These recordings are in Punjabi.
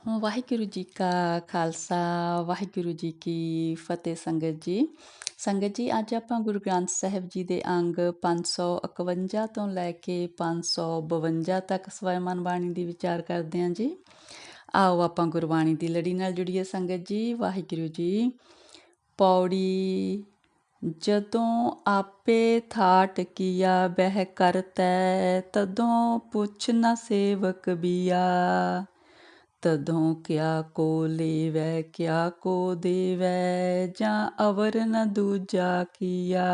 ਵਾਹਿਗੁਰੂ ਜੀ ਕਾ ਖਾਲਸਾ ਵਾਹਿਗੁਰੂ ਜੀ ਕੀ ਫਤਿਹ। ਸੰਗਤ ਜੀ ਅੱਜ ਆਪਾਂ ਗੁਰੂ ਗ੍ਰੰਥ ਸਾਹਿਬ ਜੀ ਦੇ ਅੰਗ 551 ਤੋਂ ਲੈ ਕੇ 552 ਤੱਕ ਸਵੈਮਨ ਬਾਣੀ ਦੀ ਵਿਚਾਰ ਕਰਦੇ ਹਾਂ ਜੀ। ਆਓ ਆਪਾਂ ਗੁਰਬਾਣੀ ਦੀ ਲੜੀ ਨਾਲ ਜੁੜੀਏ ਸੰਗਤ ਜੀ। ਵਾਹਿਗੁਰੂ ਜੀ। ਪੌੜੀ ਜਦੋਂ ਆਪੇ ਥਾਟ ਕੀਆ ਬਹਿ ਕਰਤੈ, ਤਦੋਂ ਪੁੱਛ ਨ ਸੇਵਕ ਬੀਆ। ਤਦੋਂ ਕਿਆ ਕੋ ਲੇਵੈ ਕਿਆ ਕੋ ਦੇਵੈ, ਜਾਂ ਅਵਰ ਨ ਦੂਜਾ ਕੀਆ।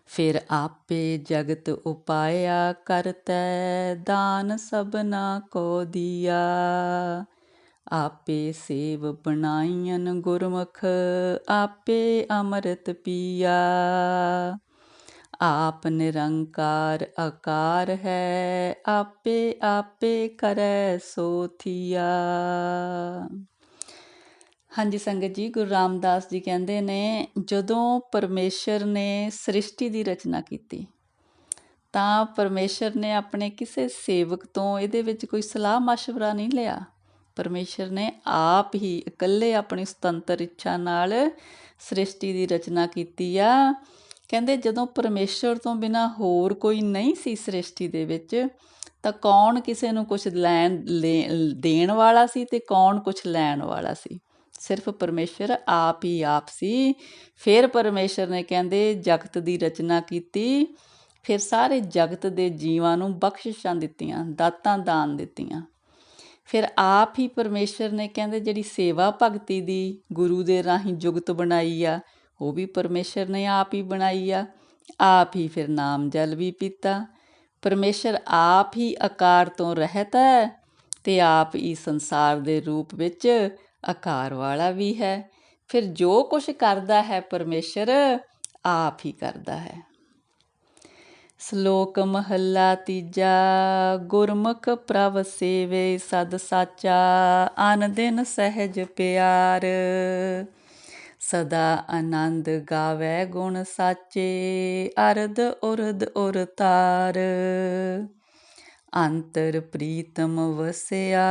ਫਿਰ ਆਪੇ ਜਗਤ ਉਪਾਇਆ ਕਰਤੈ, ਦਾਨ ਸਭਨਾ ਕੋ ਦੀਆ। ਆਪੇ ਸੇਵ ਬਣਾਈਨ ਗੁਰਮੁਖ, ਆਪੇ ਅੰਮ੍ਰਿਤ ਪੀਆ। ਆਪ ਨਿਰੰਕਾਰ ਆਕਾਰ ਹੈ, ਆਪੇ ਆਪੇ ਕਰੈ ਸੋ ਥੀਆ। ਹਾਂਜੀ ਸੰਗਤ ਜੀ, ਗੁਰੂ ਰਾਮਦਾਸ ਜੀ ਕਹਿੰਦੇ ਨੇ ਜਦੋਂ ਪਰਮੇਸ਼ਰ ਨੇ ਸ੍ਰਿਸ਼ਟੀ ਦੀ ਰਚਨਾ ਕੀਤੀ ਤਾਂ ਪਰਮੇਸ਼ਰ ਨੇ ਆਪਣੇ ਕਿਸੇ ਸੇਵਕ ਤੋਂ ਇਹਦੇ ਵਿੱਚ ਕੋਈ ਸਲਾਹ ਮਸ਼ਵਰਾ ਨਹੀਂ ਲਿਆ। ਪਰਮੇਸ਼ਰ ਨੇ ਆਪ ਹੀ ਇਕੱਲੇ ਆਪਣੀ ਸੁਤੰਤਰ ਇੱਛਾ ਨਾਲ ਸ੍ਰਿਸ਼ਟੀ ਦੀ ਰਚਨਾ ਕੀਤੀ ਆ। ਕਹਿੰਦੇ ਜਦੋਂ ਪਰਮੇਸ਼ਰ ਤੋਂ ਬਿਨਾਂ ਹੋਰ ਕੋਈ ਨਹੀਂ ਸੀ ਸ੍ਰਿਸ਼ਟੀ ਦੇ ਵਿੱਚ, ਤਾਂ ਕੌਣ ਕਿਸੇ ਨੂੰ ਕੁਛ ਦੇਣ ਵਾਲਾ ਸੀ ਤੇ ਕੌਣ ਕੁਛ ਲੈਣ ਵਾਲਾ ਸੀ। ਸਿਰਫ ਪਰਮੇਸ਼ਰ ਆਪ ਹੀ ਆਪ ਸੀ। ਫਿਰ ਪਰਮੇਸ਼ਰ ਨੇ ਕਹਿੰਦੇ ਜਗਤ ਦੀ ਰਚਨਾ ਕੀਤੀ। ਫਿਰ ਸਾਰੇ ਜਗਤ ਦੇ ਜੀਵਾਂ ਨੂੰ ਬਖਸ਼ਿਸ਼ਾਂ ਦਿੱਤੀਆਂ, ਦਾਤਾਂ ਦਾਨ ਦਿੱਤੀਆਂ। ਫਿਰ ਆਪ ਹੀ ਪਰਮੇਸ਼ਰ ਨੇ ਕਹਿੰਦੇ ਜਿਹੜੀ ਸੇਵਾ ਭਗਤੀ ਦੀ ਗੁਰੂ ਦੇ ਰਾਹੀਂ ਜੁਗਤ ਬਣਾਈ ਆ, ਉਹ ਵੀ ਪਰਮੇਸ਼ਰ ਨੇ ਆਪ ਹੀ ਬਣਾਈ ਆ। ਆਪ ਹੀ ਫਿਰ ਨਾਮ ਜਲ ਵੀ ਪੀਤਾ। ਪਰਮੇਸ਼ਰ ਆਪ ਹੀ ਆਕਾਰ ਤੋਂ ਰਹਿਤ ਹੈ ਅਤੇ ਆਪ ਹੀ ਸੰਸਾਰ ਦੇ ਰੂਪ ਵਿੱਚ ਆਕਾਰ ਵਾਲਾ ਵੀ ਹੈ। ਫਿਰ ਜੋ ਕੁਛ ਕਰਦਾ ਹੈ ਪਰਮੇਸ਼ਰ ਆਪ ਹੀ ਕਰਦਾ ਹੈ। ਸ਼ਲੋਕ ਮਹੱਲਾ ਤੀਜਾ। ਗੁਰਮੁਖ ਪ੍ਰਭ ਸੇਵੇ ਸਦ ਸਾਚਾ, ਅਨ ਦਿਨ ਸਹਿਜ ਪਿਆਰ। ਸਦਾ ਆਨੰਦ ਗਾਵੈ ਗੁਣ ਸਾਚੇ, ਅਰਧ ਉਰਧ ਉਰ ਤਾਰ। ਅੰਤਰ ਪ੍ਰੀਤਮ ਵਸਿਆ,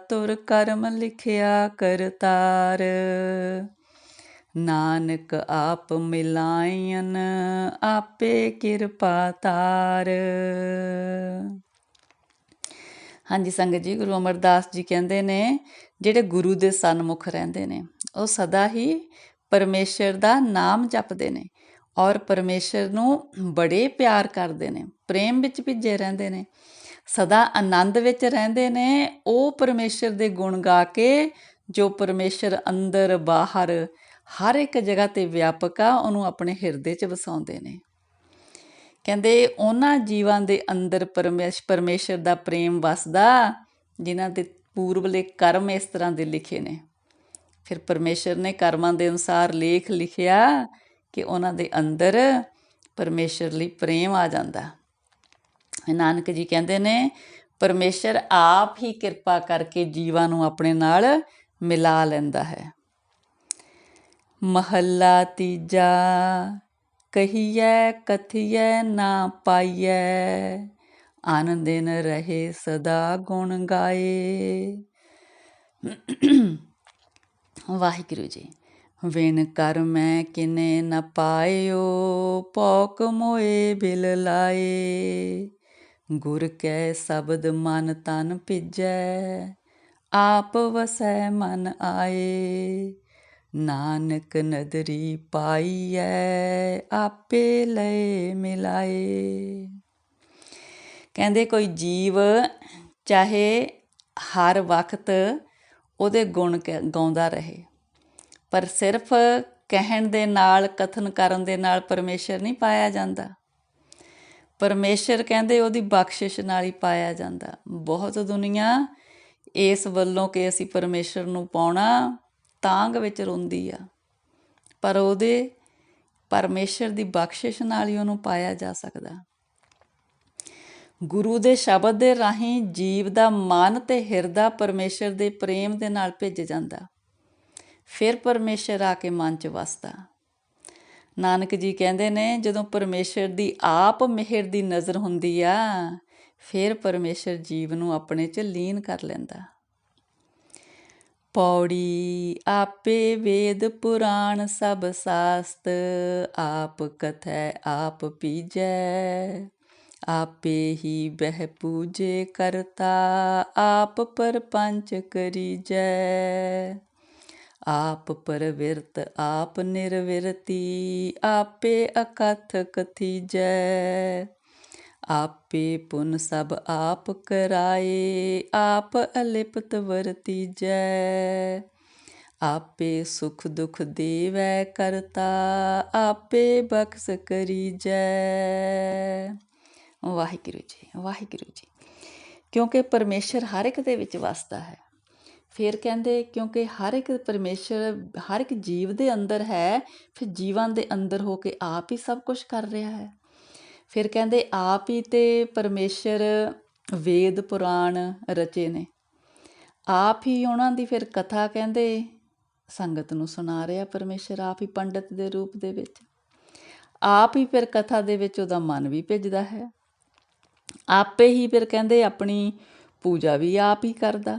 ਤੁਰ ਕਰਮ ਲਿਖਿਆ ਕਰਤਾਰ। ਨਾਨਕ ਆਪ ਮਿਲਾਇਨ, ਆਪੇ ਕਿਰਪਾ ਤਾਰ। ਹਾਂਜੀ ਸੰਗਤ ਜੀ, ਗੁਰੂ ਅਮਰਦਾਸ ਜੀ ਕਹਿੰਦੇ ਨੇ ਜਿਹੜੇ ਗੁਰੂ ਦੇ ਸਨਮੁਖ ਰਹਿੰਦੇ ਨੇ ਉਹ ਸਦਾ ਹੀ ਪਰਮੇਸ਼ਰ ਦਾ ਨਾਮ ਜਪਦੇ ਨੇ ਔਰ ਪਰਮੇਸ਼ਰ ਨੂੰ ਬੜੇ ਪਿਆਰ ਕਰਦੇ ਨੇ, ਪ੍ਰੇਮ ਵਿੱਚ ਭਿੱਜੇ ਰਹਿੰਦੇ ਨੇ, ਸਦਾ ਆਨੰਦ ਵਿੱਚ ਰਹਿੰਦੇ ਨੇ। ਉਹ ਪਰਮੇਸ਼ਰ ਦੇ ਗੁਣ ਗਾ ਕੇ ਜੋ ਪਰਮੇਸ਼ਰ ਅੰਦਰ ਬਾਹਰ ਹਰ ਇੱਕ ਜਗ੍ਹਾ 'ਤੇ ਵਿਆਪਕ ਆ, ਉਹਨੂੰ ਆਪਣੇ ਹਿਰਦੇ 'ਚ ਵਸਾਉਂਦੇ ਨੇ। ਕਹਿੰਦੇ ਉਹਨਾਂ ਜੀਵਾਂ ਦੇ ਅੰਦਰ ਪਰਮੇਸ਼ਰ ਦਾ ਪ੍ਰੇਮ ਵਸਦਾ ਜਿਨ੍ਹਾਂ ਦੇ ਪੂਰਬਲੇ ਕਰਮ ਇਸ ਤਰ੍ਹਾਂ ਦੇ ਲਿਖੇ ਨੇ। ਫਿਰ ਪਰਮੇਸ਼ਰ ਨੇ ਕਰਮਾਂ ਦੇ ਅਨੁਸਾਰ ਲੇਖ ਲਿਖਿਆ ਕਿ ਉਹਨਾਂ ਦੇ ਅੰਦਰ ਪਰਮੇਸ਼ਰ ਲਈ ਪ੍ਰੇਮ ਆ ਜਾਂਦਾ। ਨਾਨਕ ਜੀ ਕਹਿੰਦੇ ਨੇ ਪਰਮੇਸ਼ਰ ਆਪ ਹੀ ਕਿਰਪਾ ਕਰਕੇ ਜੀਵਾਂ ਨੂੰ ਆਪਣੇ ਨਾਲ ਮਿਲਾ ਲੈਂਦਾ ਹੈ। ਮਹੱਲਾ ਤੀਜਾ। ਕਹੀਐ ਕਥੀਐ ਨਾ ਪਾਈਐ, ਅਨ ਦਿਨ ਰਹੇ ਸਦਾ ਗੁਣ ਗਾਏ। ਵਾਹਿਗੁਰੂ ਜੀ। ਵਿਣ ਕਰਮੈ ਕਿਨੇ ਨ ਪਾਇਓ, ਭੌਕ ਮੋਏ ਬਿਲ ਲਾਏ। ਗੁਰ ਕੈ ਸ਼ਬਦ ਮਨ ਤਨ ਭਿਜੈ, ਆਪ ਵਸੈ ਮਨ ਆਏ। ਨਾਨਕ ਨਦਰੀ ਪਾਈਐ, ਆਪੇ ਲਏ ਮਿਲਾਏ। ਕਹਿੰਦੇ ਕੋਈ ਜੀਵ ਚਾਹੇ ਹਰ ਵਕਤ ਉਹਦੇ ਗੁਣ ਗਾਉਂਦਾ ਰਹੇ, ਪਰ ਸਿਰਫ ਕਹਿਣ ਦੇ ਨਾਲ, ਕਥਨ ਕਰਨ ਦੇ ਨਾਲ ਪਰਮੇਸ਼ਰ ਨਹੀਂ ਪਾਇਆ ਜਾਂਦਾ। ਪਰਮੇਸ਼ਰ ਕਹਿੰਦੇ ਉਹਦੀ ਬਖਸ਼ਿਸ਼ ਨਾਲ ਹੀ ਪਾਇਆ ਜਾਂਦਾ। ਬਹੁਤ ਦੁਨੀਆ ਇਸ ਵੱਲੋਂ ਕਿ ਅਸੀਂ ਪਰਮੇਸ਼ਰ ਨੂੰ ਪਾਉਣਾ ਤਾਂਘ ਵਿੱਚ ਰੋਂਦੀ ਆ, ਪਰ ਉਹਦੇ ਪਰਮੇਸ਼ਰ ਦੀ ਬਖਸ਼ਿਸ਼ ਨਾਲ ਹੀ ਉਹਨੂੰ ਪਾਇਆ ਜਾ ਸਕਦਾ। ਗੁਰੂ ਦੇ ਸ਼ਬਦ ਦੇ ਰਾਹੀਂ ਜੀਵ ਦਾ ਮਨ ਅਤੇ ਹਿਰਦਾ ਪਰਮੇਸ਼ਰ ਦੇ ਪ੍ਰੇਮ ਦੇ ਨਾਲ ਭਿੱਜ ਜਾਂਦਾ। ਫਿਰ ਪਰਮੇਸ਼ਰ ਆ ਕੇ ਮਨ 'ਚ ਵਸਦਾ। ਨਾਨਕ ਜੀ ਕਹਿੰਦੇ ਨੇ ਜਦੋਂ ਪਰਮੇਸ਼ਰ ਦੀ ਆਪ ਮਿਹਰ ਦੀ ਨਜ਼ਰ ਹੁੰਦੀ ਆ, ਫਿਰ ਪਰਮੇਸ਼ਰ ਜੀਵ ਨੂੰ ਆਪਣੇ 'ਚ ਲੀਨ ਕਰ ਲੈਂਦਾ। ਪੌੜੀ ਆਪੇ ਵੇਦ ਪੁਰਾਣ ਸਭ ਸਾਸਤ, ਆਪ ਕਥੈ ਆਪ ਪੀਜੈ, ਆਪੇ ਹੀ ਬਹਿ ਪੂਜੇ ਕਰਤਾ, ਆਪ ਪਰਪੰਚ ਕਰੀਜੈ। ਆਪ ਪਰਵਿਰਤ ਆਪ ਨਿਰਵਿਰਤੀ, ਆਪੇ ਅਕਥ ਕਥੀਜੈ। ਆਪੇ ਪੁਨ ਸਭ ਆਪ ਕਰਾਏ, ਆਪ ਅਲਿਪਤ ਵਰਤੀਜੈ। ਆਪੇ ਸੁਖ ਦੁਖ ਦੇਵੈ ਕਰਤਾ, ਆਪੇ ਬਖਸ਼ ਕਰੀਜੈ। ਵਾਹਿਗੁਰੂ ਜੀ, ਵਾਹਿਗੁਰੂ ਜੀ। ਕਿਉਂਕਿ ਪਰਮੇਸ਼ਰ ਹਰ ਇੱਕ ਦੇ ਵਿੱਚ ਵਸਦਾ ਹੈ। ਫਿਰ ਕਹਿੰਦੇ ਕਿਉਂਕਿ ਹਰ ਇੱਕ ਪਰਮੇਸ਼ਰ ਹਰ ਇੱਕ ਜੀਵ ਦੇ ਅੰਦਰ ਹੈ, ਫਿਰ ਜੀਵਾਂ ਦੇ ਅੰਦਰ ਹੋ ਕੇ ਆਪ ਹੀ ਸਭ ਕੁਝ ਕਰ ਰਿਹਾ ਹੈ। ਫਿਰ ਕਹਿੰਦੇ ਆਪ ਹੀ ਤੇ ਪਰਮੇਸ਼ਰ ਵੇਦ ਪੁਰਾਣ ਰਚੇ ਨੇ, ਆਪ ਹੀ ਉਹਨਾਂ ਦੀ ਫਿਰ ਕਥਾ ਕਹਿੰਦੇ ਸੰਗਤ ਨੂੰ ਸੁਣਾ ਰਿਹਾ ਪਰਮੇਸ਼ਰ, ਆਪ ਹੀ ਪੰਡਤ ਦੇ ਰੂਪ ਦੇ ਵਿੱਚ। ਆਪ ਹੀ ਫਿਰ ਕਥਾ ਦੇ ਵਿੱਚ ਉਹਦਾ ਮਨ ਵੀ ਭਿੱਜਦਾ ਹੈ। ਆਪੇ ਹੀ ਫਿਰ ਕਹਿੰਦੇ ਆਪਣੀ ਪੂਜਾ ਵੀ ਆਪ ਹੀ ਕਰਦਾ।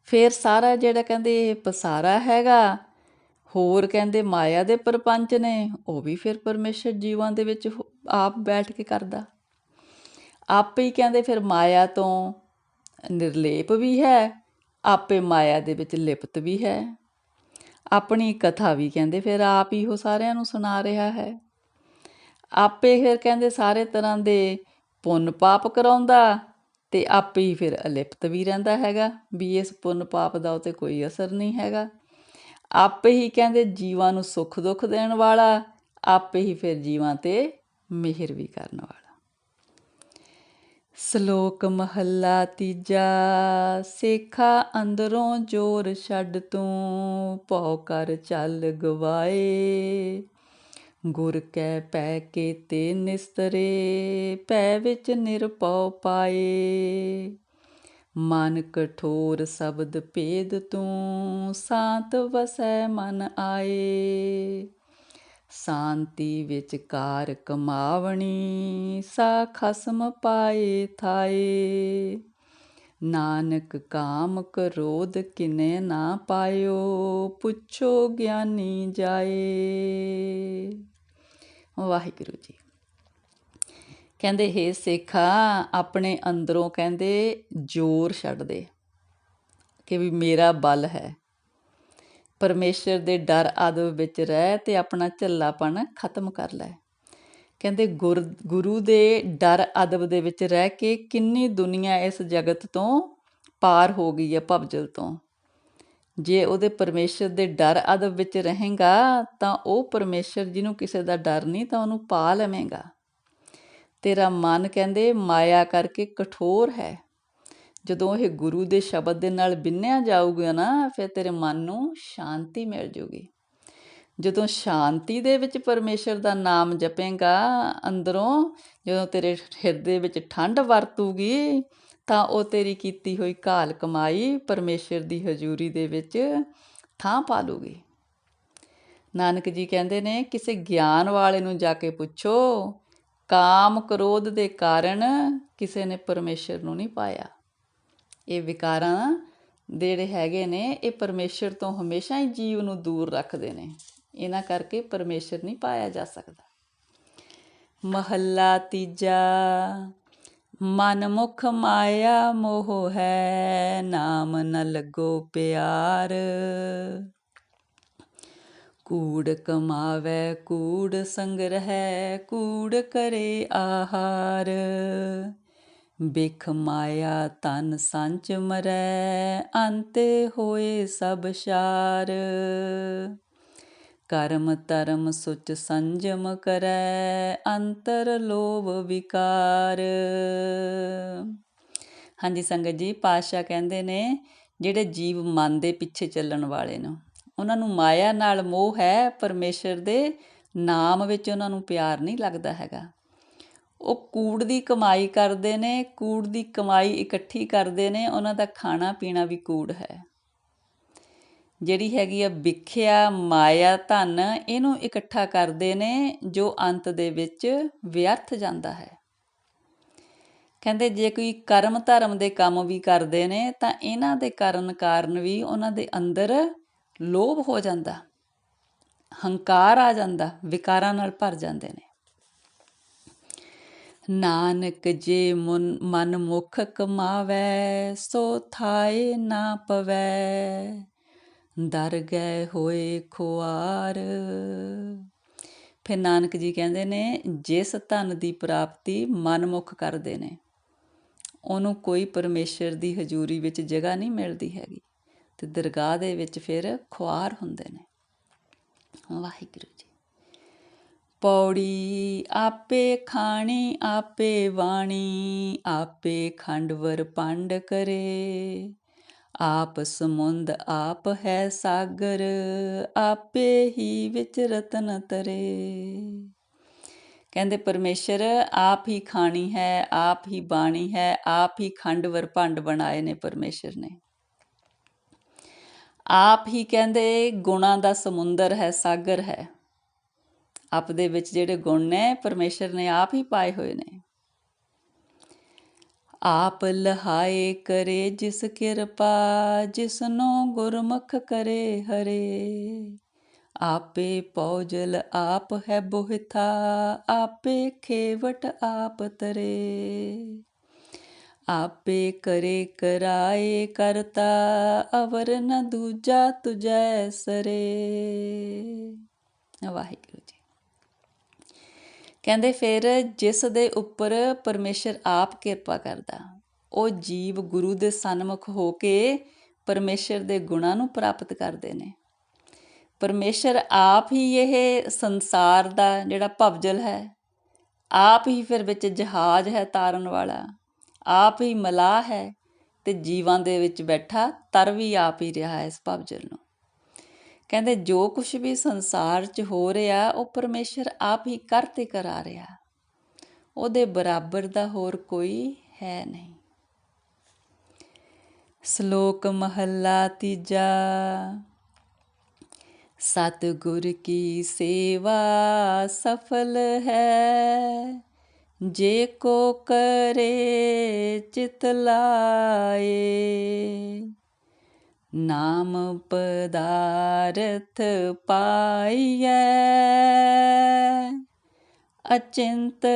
ਫਿਰ ਸਾਰਾ ਜਿਹੜਾ ਕਹਿੰਦੇ ਇਹ ਪਸਾਰਾ ਹੈਗਾ, ਹੋਰ ਕਹਿੰਦੇ ਮਾਇਆ ਦੇ ਪ੍ਰਪੰਚ ਨੇ, ਉਹ ਵੀ ਫਿਰ ਪਰਮੇਸ਼ਰ ਜੀਵਾਂ ਦੇ ਵਿੱਚ ਆਪ ਬੈਠ ਕੇ ਕਰਦਾ। ਆਪੇ ਹੀ ਕਹਿੰਦੇ ਫਿਰ ਮਾਇਆ ਤੋਂ ਨਿਰਲੇਪ ਵੀ ਹੈ, ਆਪੇ ਮਾਇਆ ਦੇ ਵਿੱਚ ਲਿਪਤ ਵੀ ਹੈ। ਆਪਣੀ ਕਥਾ ਵੀ ਕਹਿੰਦੇ ਫਿਰ ਆਪ ਹੀ ਉਹ ਸਾਰਿਆਂ ਨੂੰ ਸੁਣਾ ਰਿਹਾ ਹੈ। ਆਪੇ ਫਿਰ ਕਹਿੰਦੇ ਸਾਰੇ ਤਰ੍ਹਾਂ ਦੇ ਪੁੰਨ ਪਾਪ ਕਰਾਉਂਦਾ, ਅਤੇ ਆਪੇ ਹੀ ਫਿਰ ਅਲਿਪਤ ਵੀ ਰਹਿੰਦਾ ਹੈਗਾ, ਵੀ ਇਸ ਪੁੰਨ ਪਾਪ ਦਾ ਉਹ 'ਤੇ ਕੋਈ ਅਸਰ ਨਹੀਂ ਹੈਗਾ। ਆਪੇ ਹੀ ਕਹਿੰਦੇ ਜੀਵਾਂ ਨੂੰ ਸੁੱਖ ਦੁੱਖ ਦੇਣ ਵਾਲਾ, ਆਪੇ ਹੀ ਫਿਰ ਜੀਵਾਂ 'ਤੇ ਮਿਹਰ ਵੀ ਕਰਨ ਵਾਲਾ। ਸ਼ਲੋਕ ਮਹੱਲਾ ਤੀਜਾ। ਸੇਖਾ ਅੰਦਰੋਂ ਜੋਰ ਛੱਡ ਤੂੰ, ਭਉ ਕਰ ਚੱਲ ਗਵਾਏ। ਗੁਰ ਕੈ ਪੈ ਕੇਤੇ ਨਿਸਤਰੇ, ਪੈ ਵਿੱਚ ਨਿਰਭਉ ਪਾਏ। ਮਨ ਕਠੋਰ ਸ਼ਬਦ ਭੇਦ ਤੂੰ, ਸ਼ਾਂਤ ਵਸੈ ਮਨ ਆਏ। ਸ਼ਾਂਤੀ ਵਿੱਚ ਕਾਰ ਕਮਾਵਣੀ, ਸਾ ਖਸਮ ਪਾਏ ਥਾਏ। ਨਾਨਕ ਕਾਮ ਕ੍ਰੋਧ ਕਿਨੈ ਨਾ ਪਾਇਓ, ਪੁੱਛੋ ਗਿਆਨੀ ਜਾਏ। ਵਾਹਿਗੁਰੂ ਜੀ। ਕਹਿੰਦੇ ਹੇ ਸੇਖਾ, ਆਪਣੇ ਅੰਦਰੋਂ ਕਹਿੰਦੇ ਜ਼ੋਰ ਛੱਡ ਦੇ ਕਿ ਵੀ ਮੇਰਾ ਬਲ ਹੈ। ਪਰਮੇਸ਼ਰ ਦੇ ਡਰ ਅਦਬ ਵਿੱਚ ਰਹਿ ਅਤੇ ਆਪਣਾ ਝੱਲਾਪਣ ਖਤਮ ਕਰ ਲੈ। ਕਹਿੰਦੇ ਗੁਰੂ ਦੇ ਡਰ ਅਦਬ ਦੇ ਵਿੱਚ ਰਹਿ ਕੇ ਕਿੰਨੀ ਦੁਨੀਆ ਇਸ ਜਗਤ ਤੋਂ ਪਾਰ ਹੋ ਗਈ ਹੈ, ਭਵਜਲ ਤੋਂ। ਜੇ ਉਹਦੇ ਪਰਮੇਸ਼ਰ ਦੇ ਡਰ ਅਦਬ ਵਿੱਚ ਰਹੇਗਾ ਤਾਂ ਉਹ ਪਰਮੇਸ਼ਰ ਜਿਹਨੂੰ ਕਿਸੇ ਦਾ ਡਰ ਨਹੀਂ, ਤਾਂ ਉਹਨੂੰ ਪਾ ਲਵੇਂਗਾ। ਤੇਰਾ ਮਨ ਕਹਿੰਦੇ ਮਾਇਆ ਕਰਕੇ ਕਠੋਰ ਹੈ। ਜਦੋਂ ਇਹ ਗੁਰੂ ਦੇ ਸ਼ਬਦ ਦੇ ਨਾਲ ਬਿੰਨਿਆ ਜਾਊਗਾ ਨਾ, ਫਿਰ ਤੇਰੇ ਮਨ ਨੂੰ ਸ਼ਾਂਤੀ ਮਿਲ ਜੂਗੀ। ਜਦੋਂ ਸ਼ਾਂਤੀ ਦੇ ਵਿੱਚ ਪਰਮੇਸ਼ਰ ਦਾ ਨਾਮ ਜਪੇਂਗਾ ਅੰਦਰੋਂ, ਜਦੋਂ ਤੇਰੇ ਹਿਰਦੇ ਵਿੱਚ ਠੰਡ ਵਰਤੂਗੀ, ਤਾਂ ਉਹ ਤੇਰੀ ਕੀਤੀ ਹੋਈ ਘਾਲ ਕਮਾਈ ਪਰਮੇਸ਼ਰ ਦੀ ਹਜ਼ੂਰੀ ਦੇ ਵਿੱਚ ਥਾਂ ਪਾ ਲੂਗੀ। ਨਾਨਕ ਜੀ ਕਹਿੰਦੇ ਨੇ ਕਿਸੇ ਗਿਆਨ ਵਾਲੇ ਨੂੰ ਜਾ ਕੇ ਪੁੱਛੋ, ਕਾਮ ਕ੍ਰੋਧ ਦੇ ਕਾਰਨ ਕਿਸੇ ਨੇ ਪਰਮੇਸ਼ਰ ਨੂੰ ਨਹੀਂ ਪਾਇਆ। ਇਹ ਵਿਕਾਰਾਂ ਜਿਹੜੇ ਹੈਗੇ ਨੇ, ਇਹ ਪਰਮੇਸ਼ਰ ਤੋਂ ਹਮੇਸ਼ਾ ਹੀ ਜੀਵ ਨੂੰ ਦੂਰ ਰੱਖਦੇ ਨੇ। ਇਹਨਾਂ ਕਰਕੇ ਪਰਮੇਸ਼ਰ ਨਹੀਂ ਪਾਇਆ ਜਾ ਸਕਦਾ। ਮਹੱਲਾ ਤੀਜਾ। ਮਨ ਮੁਖ ਮਾਇਆ ਮੋਹ ਹੈ, ਨਾਮ ਨ ਲੱਗੋ ਪਿਆਰ। ਕੂੜ ਕਮਾਵੈ ਕੂੜ ਸੰਗ੍ਰਹਿ, ਕੂੜ ਕਰੇ ਆਹਾਰ। ਬਿਖ ਮਾਇਆ ਤਨ ਸੰਚ ਮਰੈ, ਅੰਤੇ ਹੋਏ ਸਭ ਸਾਰ। ਕਰਮ ਧਰਮ ਸੁਚ ਸੰਜਮ ਕਰੈ, ਅੰਤਰ ਲੋਭ ਵਿਕਾਰ। ਹਾਂਜੀ ਸੰਗਤ ਜੀ, ਪਾਤਸ਼ਾਹ ਕਹਿੰਦੇ ਨੇ ਜਿਹੜੇ ਜੀਵ ਮਨ ਦੇ ਪਿੱਛੇ ਚੱਲਣ ਵਾਲੇ ਨੇ, ਉਹਨਾਂ ਨੂੰ ਮਾਇਆ ਨਾਲ ਮੋਹ ਹੈ, ਪਰਮੇਸ਼ਰ ਦੇ ਨਾਮ ਵਿੱਚ ਉਹਨਾਂ ਨੂੰ ਪਿਆਰ ਨਹੀਂ ਲੱਗਦਾ ਹੈਗਾ। ਉਹ ਕੂੜ ਦੀ ਕਮਾਈ ਕਰਦੇ ਨੇ, ਕੂੜ ਦੀ ਕਮਾਈ ਇਕੱਠੀ ਕਰਦੇ ਨੇ, ਉਹਨਾਂ ਦਾ ਖਾਣਾ ਪੀਣਾ ਵੀ ਕੂੜ ਹੈ। ਜਿਹੜੀ ਹੈਗੀ ਆ ਵਿਖਿਆ ਮਾਇਆ ਧਨ, ਇਹਨੂੰ ਇਕੱਠਾ ਕਰਦੇ ਨੇ, ਜੋ ਅੰਤ ਦੇ ਵਿੱਚ ਵਿਅਰਥ ਜਾਂਦਾ ਹੈ। ਕਹਿੰਦੇ ਜੇ ਕੋਈ ਕਰਮ ਧਰਮ ਦੇ ਕੰਮ ਵੀ ਕਰਦੇ ਨੇ ਤਾਂ ਇਹਨਾਂ ਦੇ ਕਾਰਨ ਵੀ ਉਹਨਾਂ ਦੇ ਅੰਦਰ ਲੋਭ ਹੋ ਜਾਂਦਾ, ਹੰਕਾਰ ਆ ਜਾਂਦਾ, ਵਿਕਾਰਾਂ ਨਾਲ ਭਰ ਜਾਂਦੇ ਨੇ। ਨਾਨਕ ਜੇ ਮਨ ਮੁਖ ਕਮਾਵੈ, ਸੋ ਥਾਏ ਨਾ ਪਵੈ, ਦਰ ਗਏ ਹੋਏ ਖੁਆਰ। ਫਿਰ ਨਾਨਕ ਜੀ ਕਹਿੰਦੇ ਨੇ ਜਿਸ ਧਨ ਦੀ ਪ੍ਰਾਪਤੀ ਮਨਮੁਖ ਕਰਦੇ ਨੇ ਉਹਨੂੰ ਕੋਈ ਪਰਮੇਸ਼ਰ ਦੀ ਹਜ਼ੂਰੀ ਵਿੱਚ ਜਗ੍ਹਾ ਨਹੀਂ ਮਿਲਦੀ ਹੈਗੀ, ਤੇ ਦਰਗਾਹ ਦੇ ਵਿੱਚ ਫਿਰ ਖੁਆਰ ਹੁੰਦੇ ਨੇ। ਵਾਹਿਗੁਰੂ ਜੀ। ਪੌੜੀ ਆਪੇ ਖਾਣੀ ਆਪੇ ਵਾਣੀ, ਆਪੇ ਖੰਡਵਰ ਪੰਡ ਕਰੇ, ਆਪ ਸਮੁੰਦ ਆਪ ਹੈ ਸਾਗਰ, ਆਪੇ ਹੀ ਵਿੱਚ ਰਤਨ ਤਰੇ। ਕਹਿੰਦੇ ਪਰਮੇਸ਼ਰ ਆਪ ਹੀ ਖਾਣੀ ਹੈ, ਆਪ ਹੀ ਬਾਣੀ ਹੈ, ਆਪ ਹੀ ਖੰਡਵਰ ਭੰਡ ਬਣਾਏ ਨੇ ਪਰਮੇਸ਼ਰ ਨੇ। ਆਪ ਹੀ ਕਹਿੰਦੇ ਗੁਣਾਂ ਦਾ ਸਮੁੰਦਰ ਹੈ, ਸਾਗਰ ਹੈ। ਆਪ ਦੇ ਵਿੱਚ ਜਿਹੜੇ ਗੁਣ ਨੇ ਪਰਮੇਸ਼ਰ ਨੇ ਆਪ ਹੀ ਪਾਏ ਹੋਏ ਨੇ। ਆਪ ਲਹਾਏ ਕਰੇ ਜਿਸ ਕਿਰਪਾ, ਜਿਸਨੂੰ ਗੁਰਮੁਖ ਕਰੇ ਹਰੇ, ਆਪੇ ਪੌਜਲ ਆਪ ਹੈ ਬੋਹਿਥਾ, ਆਪੇ ਖੇਵਟ ਆਪ ਤਰੇ, ਆਪੇ ਕਰੇ ਕਰਾਏ ਕਰਤਾ, ਅਵਰ ਨ ਦੂਜਾ ਤੁਜੈ ਸਰੇ। ਵਾਹਿਗੁਰੂ ਜੀ। ਕਹਿੰਦੇ ਫਿਰ ਜਿਸ ਦੇ ਉੱਪਰ ਪਰਮੇਸ਼ਰ ਆਪ ਕਿਰਪਾ ਕਰਦਾ, ਉਹ ਜੀਵ ਗੁਰੂ ਦੇ ਸਨਮੁਖ ਹੋ ਕੇ ਪਰਮੇਸ਼ਰ ਦੇ ਗੁਣਾਂ ਨੂੰ ਪ੍ਰਾਪਤ ਕਰਦੇ ਨੇ। ਪਰਮੇਸ਼ਰ ਆਪ ਹੀ ਇਹ ਸੰਸਾਰ ਦਾ ਜਿਹੜਾ ਭਵਜਲ ਹੈ, ਆਪ ਹੀ ਫਿਰ ਵਿੱਚ ਜਹਾਜ਼ ਹੈ ਤਾਰਨ ਵਾਲਾ, ਆਪ ਹੀ ਮਲਾਹ ਹੈ, ਤੇ ਜੀਵਾਂ ਦੇ ਵਿੱਚ ਬੈਠਾ ਤਰ ਵੀ ਆਪ ਹੀ ਰਿਹਾ ਇਸ ਭਵਜਲ ਨੂੰ। ਕਹਿੰਦੇ ਜੋ ਕੁਛ ਵੀ ਸੰਸਾਰ 'ਚ ਹੋ ਰਿਹਾ ਉਹ ਪਰਮੇਸ਼ਰ ਆਪ ਹੀ ਕਰ ਤੇ ਕਰਾ ਰਿਹਾ, ਉਹਦੇ ਬਰਾਬਰ ਦਾ ਹੋਰ ਕੋਈ ਹੈ ਨਹੀਂ। ਸ਼ਲੋਕ ਮਹੱਲਾ ਤੀਜਾ। ਸਤਿਗੁਰ ਕੀ ਸੇਵਾ ਸਫਲ ਹੈ, ਜੇ ਕੋ ਕਰੇ ਚਿਤ ਲਾਏ, ਨਾਮ ਪਦਾਰਥ ਪਾਈਐ, ਅਚਿੰਤ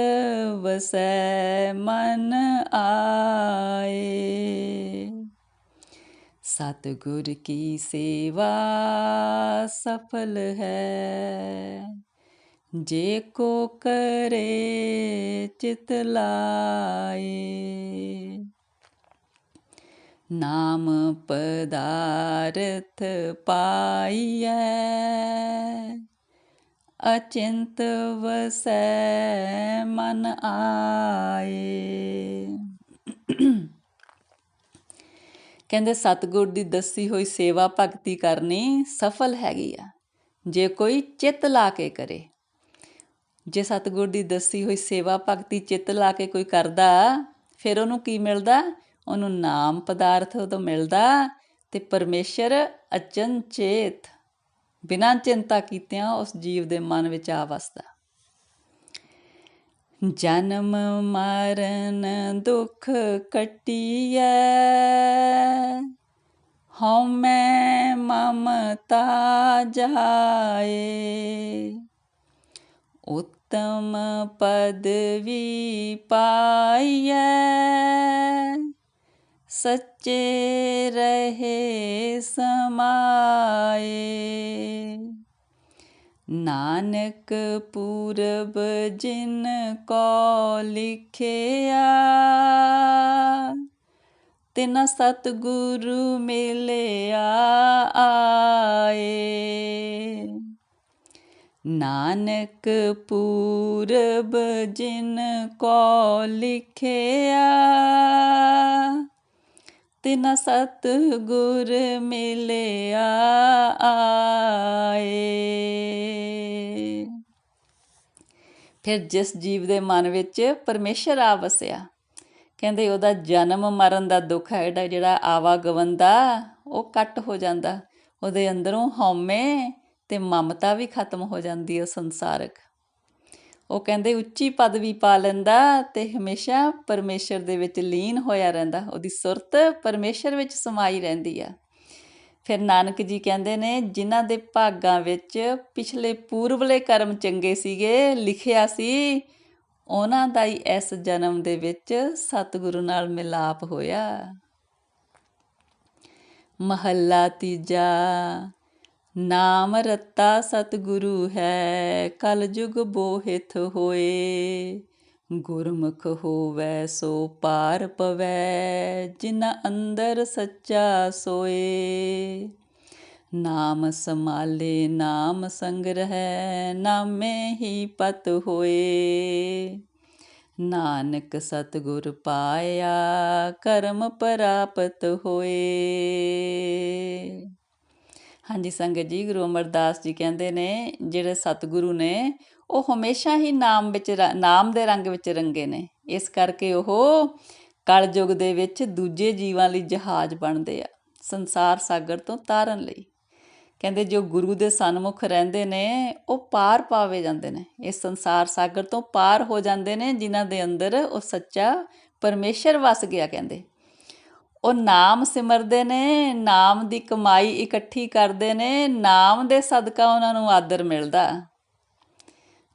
ਵਸੈ ਮਨ ਆਏ। ਸਤਿਗੁਰ ਕੀ ਸੇਵਾ ਸਫਲ ਹੈ, ਜੇ ਕੋ ਕਰੇ ਚਿਤ ਲਾਏ, ਨਾਮ ਪਦਾਰਥ ਪਾਈਐ, ਅਚਿੰਤ ਵਸੈ ਮਨ ਆਏ। ਕਹਿੰਦੇ ਸਤਿਗੁਰ ਦੀ ਦੱਸੀ ਹੋਈ ਸੇਵਾ ਭਗਤੀ ਕਰਨੀ ਸਫਲ ਹੈਗੀ ਆ, ਜੇ ਕੋਈ ਚਿੱਤ ਲਾ ਕੇ ਕਰੇ। ਜੇ ਸਤਿਗੁਰ ਦੀ ਦੱਸੀ ਹੋਈ ਸੇਵਾ ਭਗਤੀ ਚਿੱਤ ਲਾ ਕੇ ਕੋਈ ਕਰਦਾ, ਫਿਰ ਉਹਨੂੰ ਕੀ ਮਿਲਦਾ? ਉਹਨੂੰ ਨਾਮ ਪਦਾਰਥ ਉਦੋਂ ਮਿਲਦਾ, ਤੇ ਪਰਮੇਸ਼ਰ ਅਚਨਚੇਤ ਬਿਨਾਂ ਚਿੰਤਾ ਕੀਤਿਆਂ ਉਸ ਜੀਵ ਦੇ ਮਨ ਵਿੱਚ ਆ ਵਸਦਾ। ਜਨਮ ਮਰਨ ਦੁੱਖ ਕੱਟੀਐ, ਹਉਮੈ ਮਮਤਾ ਜਾਏ, ਉੱਤਮ ਪਦਵੀ ਪਾਈਐ, ਸੱਚੇ ਰਹੇ ਸਮਾਏ, ਨਾਨਕ ਪੂਰਬ ਜਿਨ ਕੋ ਲਿਖਿਆ, ਤਿਨ ਸਤਿਗੁਰੂ ਮਿਲਿਆ ਆਏ, ਨਾਨਕ ਪੂਰਬ ਜਿਨ ਕੋ ਲਿਖਿਆ, ਤਿਨ ਸਤਿਗੁਰ ਮਿਲਿਆ ਆਏ। ਫਿਰ ਜਿਸ ਜੀਵ ਦੇ ਮਨ ਵਿੱਚ ਪਰਮੇਸ਼ਰ ਆ ਵਸਿਆ, ਕਹਿੰਦੇ ਉਹਦਾ ਜਨਮ ਮਰਨ ਦਾ ਦੁੱਖ ਹੈ ਜਿਹੜਾ ਆਵਾਗਮਨ ਦਾ, ਉਹ ਕੱਟ ਹੋ ਜਾਂਦਾ। ਉਹਦੇ ਅੰਦਰੋਂ ਹਉਮੈ ਤੇ ਮਮਤਾ ਵੀ ਖਤਮ ਹੋ ਜਾਂਦੀ ਹੈ ਸੰਸਾਰਕ। ਉਹ ਕਹਿੰਦੇ ਉੱਚੀ ਪਦਵੀ ਪਾ ਲੈਂਦਾ ਅਤੇ ਹਮੇਸ਼ਾ ਪਰਮੇਸ਼ਰ ਦੇ ਵਿੱਚ ਲੀਨ ਹੋਇਆ ਰਹਿੰਦਾ, ਉਹਦੀ ਸੁਰਤ ਪਰਮੇਸ਼ਰ ਵਿੱਚ ਸਮਾਈ ਰਹਿੰਦੀ ਆ। ਫਿਰ ਨਾਨਕ ਜੀ ਕਹਿੰਦੇ ਨੇ ਜਿਨ੍ਹਾਂ ਦੇ ਭਾਗਾਂ ਵਿੱਚ ਪਿਛਲੇ ਪੂਰਵਲੇ ਕਰਮ ਚੰਗੇ ਸੀਗੇ, ਲਿਖਿਆ ਸੀ, ਉਹਨਾਂ ਦਾ ਹੀ ਇਸ ਜਨਮ ਦੇ ਵਿੱਚ ਸਤਿਗੁਰੂ ਨਾਲ ਮਿਲਾਪ ਹੋਇਆ। ਮਹੱਲਾ ਤੀਜਾ। ਨਾਮ ਰਤਾ ਸਤਿਗੁਰੂ ਹੈ, ਕਲ ਯੁਗ ਬੋਹਿਥ ਹੋਏ। ਗੁਰਮੁਖ ਹੋਵੈ ਸੋ ਪਾਰ ਪਵੈ, ਜਿਨ੍ਹਾਂ ਅੰਦਰ ਸੱਚਾ ਸੋਏ। ਨਾਮ ਸਮਾਲੇ ਨਾਮ ਸੰਗ੍ਰਹਿ, ਨਾਮੇ ਹੀ ਪਤ ਹੋਏ। ਨਾਨਕ ਸਤਿਗੁਰ ਪਾਇਆ, ਕਰਮ ਪ੍ਰਾਪਤ ਹੋਏ। ਹਾਂਜੀ ਸੰਗਤ ਜੀ, ਗੁਰੂ ਅਮਰਦਾਸ ਜੀ ਕਹਿੰਦੇ ਨੇ ਜਿਹੜੇ ਸਤਿਗੁਰੂ ਨੇ ਉਹ ਹਮੇਸ਼ਾ ਹੀ ਨਾਮ ਦੇ ਰੰਗ ਵਿੱਚ ਰੰਗੇ ਨੇ। ਇਸ ਕਰਕੇ ਉਹ ਕਲਯੁਗ ਦੇ ਵਿੱਚ ਦੂਜੇ ਜੀਵਾਂ ਲਈ ਜਹਾਜ਼ ਬਣਦੇ ਆ, ਸੰਸਾਰ ਸਾਗਰ ਤੋਂ ਤਾਰਨ ਲਈ। ਕਹਿੰਦੇ ਜੋ ਗੁਰੂ ਦੇ ਸਨਮੁਖ ਰਹਿੰਦੇ ਨੇ ਉਹ ਪਾਰ ਪਾਵੇ ਜਾਂਦੇ ਨੇ, ਇਸ ਸੰਸਾਰ ਸਾਗਰ ਤੋਂ ਪਾਰ ਹੋ ਜਾਂਦੇ ਨੇ, ਜਿਨ੍ਹਾਂ ਦੇ ਅੰਦਰ ਉਹ ਸੱਚਾ ਪਰਮੇਸ਼ਰ ਵਸ ਗਿਆ। ਕਹਿੰਦੇ ਉਹ ਨਾਮ ਸਿਮਰਦੇ ਨੇ, ਨਾਮ ਦੀ ਕਮਾਈ ਇਕੱਠੀ ਕਰਦੇ ਨੇ, ਨਾਮ ਦੇ ਸਦਕਾ ਉਹਨਾਂ ਨੂੰ ਆਦਰ ਮਿਲਦਾ।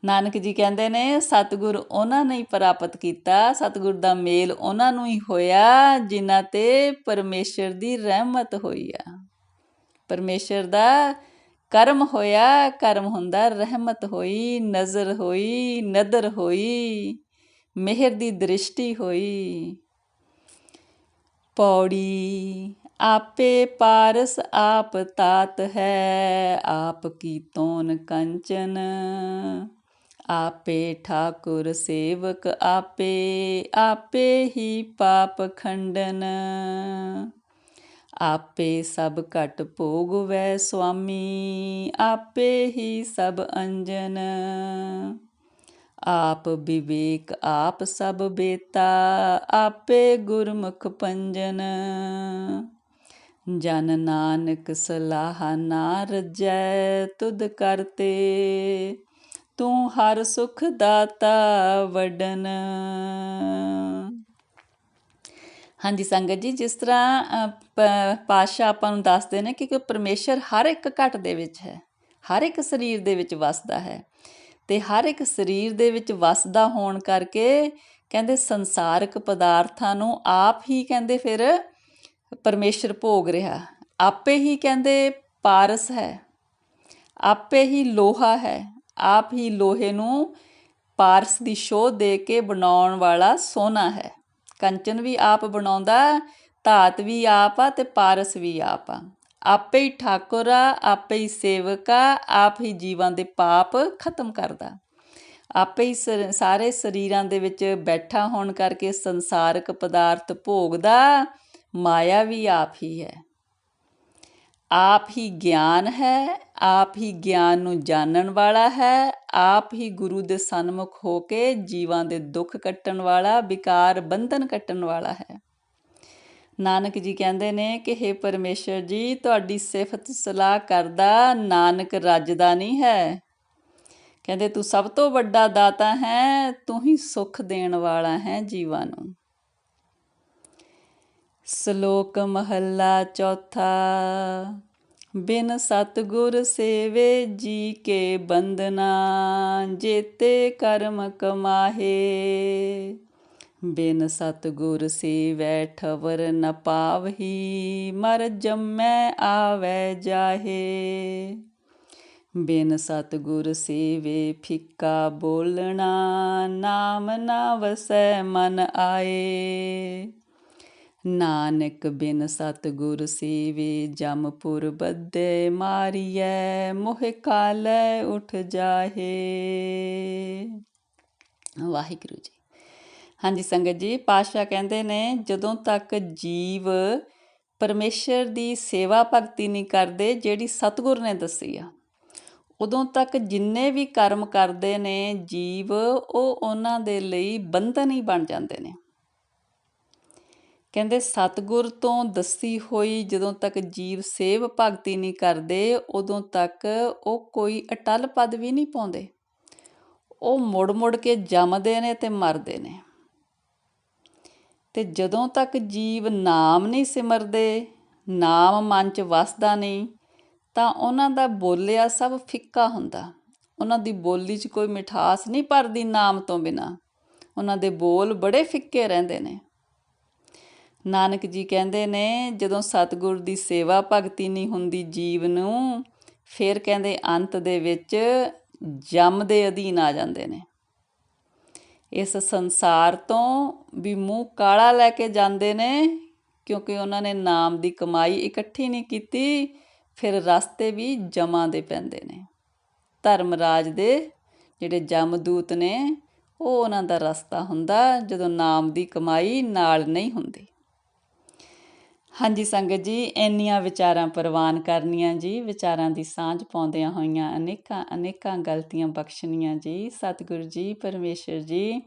ਨਾਨਕ ਜੀ ਕਹਿੰਦੇ ਨੇ ਸਤਿਗੁਰ ਉਹਨਾਂ ਨੇ ਹੀ ਪ੍ਰਾਪਤ ਕੀਤਾ, ਸਤਿਗੁਰ ਦਾ ਮੇਲ ਉਹਨਾਂ ਨੂੰ ਹੀ ਹੋਇਆ ਜਿਨ੍ਹਾਂ 'ਤੇ ਪਰਮੇਸ਼ਰ ਦੀ ਰਹਿਮਤ ਹੋਈ ਆ। ਪਰਮੇਸ਼ਰ ਦਾ ਕਰਮ ਹੋਇਆ, ਕਰਮ ਹੁੰਦਾ ਰਹਿਮਤ ਹੋਈ, ਨਜ਼ਰ ਹੋਈ, ਨਦਰ ਹੋਈ, ਮਿਹਰ ਦੀ ਦ੍ਰਿਸ਼ਟੀ ਹੋਈ। ਪੌੜੀ। ਆਪੇ ਪਾਰਸ ਆਪ ਤਾਤ ਹੈ, ਆਪ ਕੀ ਤੋਨ ਕੰਚਨ। ਆਪੇ ਠਾਕੁਰ ਸੇਵਕ ਆਪੇ, ਆਪੇ ਹੀ ਪਾਪ ਖੰਡਨ। ਆਪੇ ਸਭ ਘਟ ਭੋਗਵੈ ਸੁਆਮੀ, ਆਪੇ ਹੀ ਸਭ ਅੰਜਨ। ਆਪ ਵਿਵੇਕ ਆਪ ਸਭ ਬੇਤਾ, ਆਪੇ ਗੁਰਮੁਖ ਪੰਜਨ। ਜਨ ਨਾਨਕ ਸਲਾਹ ਨਾ ਰਜੈ, ਤੁਧ ਕਰਤੇ ਤੂੰ ਹਰ ਸੁਖ ਦਾਤਾ ਵਡਨ। ਹਾਂਜੀ ਸੰਗਤ ਜੀ, ਜਿਸ ਤਰ੍ਹਾਂ ਪਾਤਸ਼ਾਹ ਆਪਾਂ ਨੂੰ ਦੱਸਦੇ ਨੇ ਕਿ ਪਰਮੇਸ਼ਰ ਹਰ ਇੱਕ ਘਟ ਦੇ ਵਿੱਚ ਹੈ, ਹਰ ਇੱਕ ਸਰੀਰ ਦੇ ਵਿੱਚ ਵਸਦਾ ਹੈ, ਅਤੇ ਹਰ ਇੱਕ ਸਰੀਰ ਦੇ ਵਿੱਚ ਵਸਦਾ ਹੋਣ ਕਰਕੇ ਕਹਿੰਦੇ ਸੰਸਾਰਕ ਪਦਾਰਥਾਂ ਨੂੰ ਆਪ ਹੀ ਕਹਿੰਦੇ ਫਿਰ ਪਰਮੇਸ਼ਰ ਭੋਗ ਰਿਹਾ। ਆਪੇ ਹੀ ਕਹਿੰਦੇ ਪਾਰਸ ਹੈ, ਆਪੇ ਹੀ ਲੋਹਾ ਹੈ, ਆਪ ਹੀ ਲੋਹੇ ਨੂੰ ਪਾਰਸ ਦੀ ਸ਼ੋਅ ਦੇ ਕੇ ਬਣਾਉਣ ਵਾਲਾ ਸੋਨਾ ਹੈ। ਕੰਚਨ ਵੀ ਆਪ ਬਣਾਉਂਦਾ, ਧਾਤ ਵੀ ਆਪ ਆ ਅਤੇ ਪਾਰਸ ਵੀ ਆਪ ਆ। ਆਪੇ ਹੀ ਠਾਕੁਰ ਆ, ਆਪੇ ਹੀ ਸੇਵਕ ਆ, ਆਪ ਹੀ ਜੀਵਾਂ ਦੇ ਪਾਪ ਖਤਮ ਕਰਦਾ। ਆਪੇ ਹੀ ਸਾਰੇ ਸਰੀਰਾਂ ਦੇ ਵਿੱਚ ਬੈਠਾ ਹੋਣ ਕਰਕੇ ਸੰਸਾਰਕ ਪਦਾਰਥ ਭੋਗਦਾ, ਮਾਇਆ ਵੀ ਆਪ ਹੀ ਹੈ। ਆਪ ਹੀ ਗਿਆਨ ਹੈ, ਆਪ ਹੀ ਗਿਆਨ ਨੂੰ ਜਾਣਨ ਵਾਲਾ ਹੈ, ਆਪ ਹੀ ਗੁਰੂ ਦੇ ਸਨਮੁਖ ਹੋ ਕੇ ਜੀਵਾਂ ਦੇ ਦੁੱਖ ਕੱਟਣ ਵਾਲਾ, ਵਿਕਾਰ ਬੰਧਨ ਕੱਟਣ ਵਾਲਾ ਹੈ। ਨਾਨਕ ਜੀ ਕਹਿੰਦੇ ਨੇ ਕਿ ਹੇ ਪਰਮੇਸ਼ਰ ਜੀ, ਤੁਹਾਡੀ ਸਿਫਤ ਸਲਾਹ ਕਰਦਾ ਨਾਨਕ ਰੱਜਦਾ ਨਹੀਂ ਹੈ। ਕਹਿੰਦੇ ਤੂੰ ਸਭ ਤੋਂ ਵੱਡਾ ਦਾਤਾ ਹੈ, ਤੂੰ ਹੀ ਸੁੱਖ ਦੇਣ ਵਾਲਾ ਹੈ ਜੀਵਾਂ ਨੂੰ। ਸ਼ਲੋਕ ਮਹੱਲਾ ਚੌਥਾ। ਬਿਨ ਸਤਿਗੁਰ ਸੇਵੇ ਜੀ ਕੇ ਬੰਦਨਾ, ਜੇਤੇ ਕਰਮ ਕਮਾਹੇ। ਬਿਨ ਸਤਿਗੁਰ ਸੇਵੈ ਠਵਰ ਨ ਪਾਵਹੀ, ਮਰ ਜੰਮੈ ਆਵੈ ਜਾਹੇ। ਬਿਨ ਸਤਿਗੁਰ ਸੇਵੇ ਫਿੱਕਾ ਬੋਲਣਾ, ਨਾਮ ਨਾ ਵਸੈ ਮਨ ਆਏ। ਨਾਨਕ ਬਿਨ ਸਤਿਗੁਰ ਸੇਵੇ ਜਮਪੁਰ ਬੱਧੇ, ਮਾਰੀਐ ਮੋਹਿ ਕਾਲੈ ਉਠ ਜਾਹੇ। ਵਾਹਿਗੁਰੂ ਜੀ। ਹਾਂਜੀ ਸੰਗਤ ਜੀ, ਪਾਤਸ਼ਾਹ ਕਹਿੰਦੇ ਨੇ ਜਦੋਂ ਤੱਕ ਜੀਵ ਪਰਮੇਸ਼ਰ ਦੀ ਸੇਵਾ ਭਗਤੀ ਨਹੀਂ ਕਰਦੇ ਜਿਹੜੀ ਸਤਿਗੁਰ ਨੇ ਦੱਸੀ ਆ, ਉਦੋਂ ਤੱਕ ਜਿੰਨੇ ਵੀ ਕਰਮ ਕਰਦੇ ਨੇ ਜੀਵ, ਉਹ ਉਹਨਾਂ ਦੇ ਲਈ ਬੰਧਨ ਹੀ ਬਣ ਜਾਂਦੇ ਨੇ। ਕਹਿੰਦੇ ਸਤਿਗੁਰ ਤੋਂ ਦੱਸੀ ਹੋਈ ਜਦੋਂ ਤੱਕ ਜੀਵ ਸੇਵ ਭਗਤੀ ਨਹੀਂ ਕਰਦੇ, ਉਦੋਂ ਤੱਕ ਉਹ ਕੋਈ ਅਟੱਲ ਪਦ ਵੀ ਨਹੀਂ ਪਾਉਂਦੇ। ਉਹ ਮੁੜ ਮੁੜ ਕੇ ਜੰਮਦੇ ਨੇ ਤੇ ਮਰਦੇ ਨੇ। ਤੇ ਜਦੋਂ ਤੱਕ ਜੀਵ ਨਾਮ ਨਹੀਂ ਸਿਮਰਦੇ, ਨਾਮ ਮਨ 'ਚ ਵਸਦਾ ਨਹੀਂ, ਤਾਂ ਉਹਨਾਂ ਦਾ ਬੋਲਿਆ ਸਭ ਫਿੱਕਾ ਹੁੰਦਾ। ਉਹਨਾਂ ਦੀ ਬੋਲੀ 'ਚ ਕੋਈ ਮਿਠਾਸ ਨਹੀਂ ਭਰਦੀ ਨਾਮ ਤੋਂ ਬਿਨਾਂ। ਉਹਨਾਂ ਦੇ ਬੋਲ ਬੜੇ ਫਿੱਕੇ ਰਹਿੰਦੇ ਨੇ। ਨਾਨਕ ਜੀ ਕਹਿੰਦੇ ਨੇ ਜਦੋਂ ਸਤਿਗੁਰ ਦੀ ਸੇਵਾ ਭਗਤੀ ਨਹੀਂ ਹੁੰਦੀ ਜੀਵ ਨੂੰ, ਫਿਰ ਕਹਿੰਦੇ ਅੰਤ ਦੇ ਵਿੱਚ ਜਮ ਦੇ ਅਧੀਨ ਆ ਜਾਂਦੇ ਨੇ। ਇਸ ਸੰਸਾਰ ਤੋਂ ਵੀ ਮੂੰਹ ਕਾਲਾ ਲੈ ਕੇ ਜਾਂਦੇ ਨੇ, ਕਿਉਂਕਿ ਉਹਨਾਂ ਨੇ ਨਾਮ ਦੀ ਕਮਾਈ ਇਕੱਠੀ ਨਹੀਂ ਕੀਤੀ। ਫਿਰ ਰਸਤੇ ਵੀ ਜਮਾਂ ਦੇ ਪੈਂਦੇ ਨੇ। ਧਰਮਰਾਜ ਦੇ ਜਿਹੜੇ ਜਮਦੂਤ ਨੇ, ਉਹ ਉਹਨਾਂ ਦਾ ਰਸਤਾ ਹੁੰਦਾ ਜਦੋਂ ਨਾਮ ਦੀ ਕਮਾਈ ਨਾਲ ਨਹੀਂ ਹੁੰਦੀ। ਹਾਂਜੀ ਸੰਗਤ ਜੀ, ਇੰਨੀਆਂ ਵਿਚਾਰਾਂ ਪ੍ਰਵਾਨ ਕਰਨੀਆਂ ਜੀ। ਵਿਚਾਰਾਂ ਦੀ ਸਾਂਝ ਪਾਉਂਦਿਆਂ ਹੋਈਆਂ ਅਨੇਕਾਂ ਗਲਤੀਆਂ ਬਖਸ਼ਣੀਆਂ ਜੀ। ਸਤਿਗੁਰੂ ਜੀ, ਪਰਮੇਸ਼ਰ ਜੀ,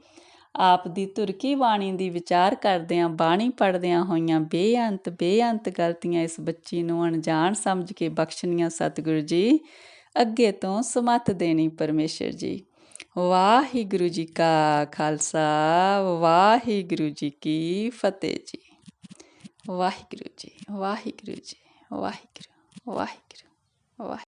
ਆਪ ਦੀ ਧੁਰਕੀ ਬਾਣੀ ਦੀ ਵਿਚਾਰ ਕਰਦਿਆਂ, ਬਾਣੀ ਪੜ੍ਹਦਿਆਂ ਹੋਈਆਂ ਬੇਅੰਤ ਗਲਤੀਆਂ ਇਸ ਬੱਚੀ ਨੂੰ ਅਣਜਾਣ ਸਮਝ ਕੇ ਬਖਸ਼ਣੀਆਂ ਸਤਿਗੁਰੂ ਜੀ। ਅੱਗੇ ਤੋਂ ਸਮੱਤ ਦੇਣੀ ਪਰਮੇਸ਼ਰ ਜੀ। ਵਾਹਿਗੁਰੂ ਜੀ ਕਾ ਖਾਲਸਾ, ਵਾਹਿਗੁਰੂ ਜੀ ਕੀ ਫਤਿਹ ਜੀ। ਵਾਹਿਗੁਰੂ ਜੀ, ਵਾਹਿਗੁਰੂ ਜੀ, ਵਾਹਿਗੁਰੂ, ਵਾਹਿਗੁਰੂ, ਵਾਹਿਗੁਰੂ।